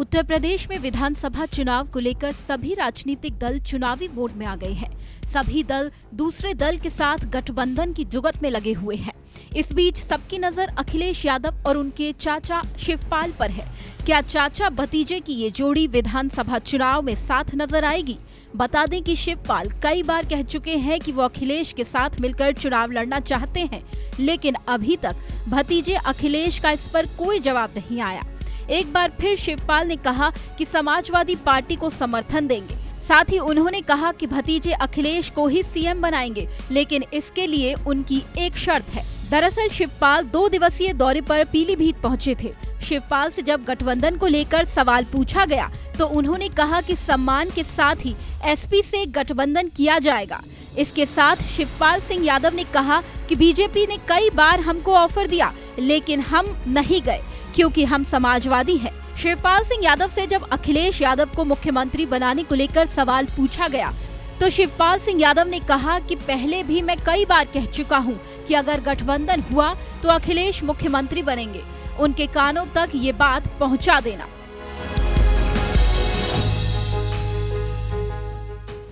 उत्तर प्रदेश में विधानसभा चुनाव को लेकर सभी राजनीतिक दल चुनावी मोड में आ गए हैं। सभी दल दूसरे दल के साथ गठबंधन की जुगत में लगे हुए हैं। इस बीच सबकी नजर अखिलेश यादव और उनके चाचा शिवपाल पर है। क्या चाचा भतीजे की ये जोड़ी विधानसभा चुनाव में साथ नजर आएगी? बता दें कि शिवपाल कई बार कह चुके हैं कि वो अखिलेश के साथ मिलकर चुनाव लड़ना चाहते हैं, लेकिन अभी तक भतीजे अखिलेश का इस पर कोई जवाब नहीं आया। एक बार फिर शिवपाल ने कहा कि समाजवादी पार्टी को समर्थन देंगे। साथ ही उन्होंने कहा कि भतीजे अखिलेश को ही सीएम बनाएंगे, लेकिन इसके लिए उनकी एक शर्त है। दरअसल शिवपाल 2 दिवसीय दौरे पर पीलीभीत पहुंचे थे। शिवपाल से जब गठबंधन को लेकर सवाल पूछा गया तो उन्होंने कहा कि सम्मान के साथ ही एसपी से गठबंधन किया जाएगा। इसके साथ शिवपाल सिंह यादव ने कहा कि बीजेपी ने कई बार हमको ऑफर दिया, लेकिन हम नहीं गए क्योंकि हम समाजवादी हैं। शिवपाल सिंह यादव से जब अखिलेश यादव को मुख्यमंत्री बनाने को लेकर सवाल पूछा गया तो शिवपाल सिंह यादव ने कहा कि पहले भी मैं कई बार कह चुका हूं कि अगर गठबंधन हुआ तो अखिलेश मुख्यमंत्री बनेंगे। उनके कानों तक ये बात पहुंचा देना।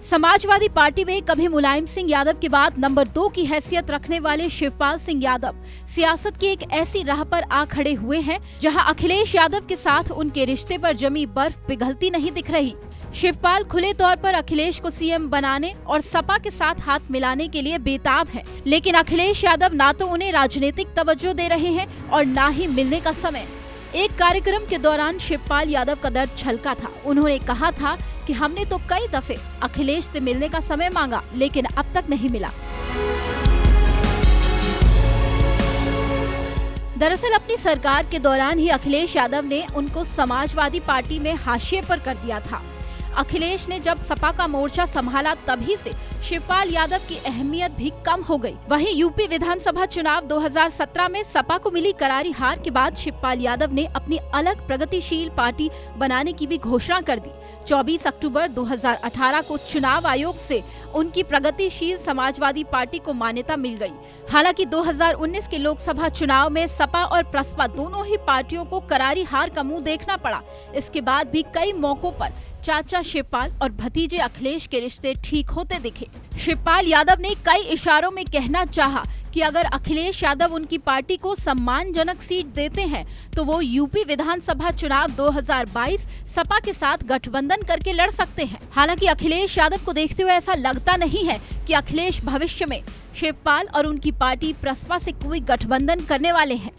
समाजवादी पार्टी में कभी मुलायम सिंह यादव के बाद नंबर 2 की हैसियत रखने वाले शिवपाल सिंह यादव सियासत की एक ऐसी राह पर आ खड़े हुए हैं जहां अखिलेश यादव के साथ उनके रिश्ते पर जमी बर्फ पिघलती नहीं दिख रही। शिवपाल खुले तौर पर अखिलेश को सीएम बनाने और सपा के साथ हाथ मिलाने के लिए बेताब हैं, लेकिन अखिलेश यादव ना तो उन्हें राजनीतिक तवज्जो दे रहे हैं और ना ही मिलने का समय। एक कार्यक्रम के दौरान शिवपाल यादव का दर्द छलका था। उन्होंने कहा था कि हमने तो कई दफे अखिलेश से मिलने का समय मांगा, लेकिन अब तक नहीं मिला। दरअसल अपनी सरकार के दौरान ही अखिलेश यादव ने उनको समाजवादी पार्टी में हाशिए पर कर दिया था। अखिलेश ने जब सपा का मोर्चा संभाला तभी से शिवपाल यादव की अहमियत भी कम हो गई। वहीं यूपी विधानसभा चुनाव 2017 में सपा को मिली करारी हार के बाद शिवपाल यादव ने अपनी अलग प्रगतिशील पार्टी बनाने की भी घोषणा कर दी। 24 अक्टूबर 2018 को चुनाव आयोग से उनकी प्रगतिशील समाजवादी पार्टी को मान्यता मिल गई। हालांकि 2019 के लोकसभा चुनाव में सपा और प्रसपा दोनों ही पार्टियों को करारी हार का मुंह देखना पड़ा। इसके बाद भी कई मौकों पर चाचा शिवपाल और भतीजे अखिलेश के रिश्ते ठीक होते दिखे। शिवपाल यादव ने कई इशारों में कहना चाहा कि अगर अखिलेश यादव उनकी पार्टी को सम्मानजनक सीट देते हैं तो वो यूपी विधानसभा चुनाव 2022 सपा के साथ गठबंधन करके लड़ सकते हैं। हालांकि अखिलेश यादव को देखते हुए ऐसा लगता नहीं है कि अखिलेश भविष्य में शिवपाल और उनकी पार्टी प्रसपा से कोई गठबंधन करने वाले हैं।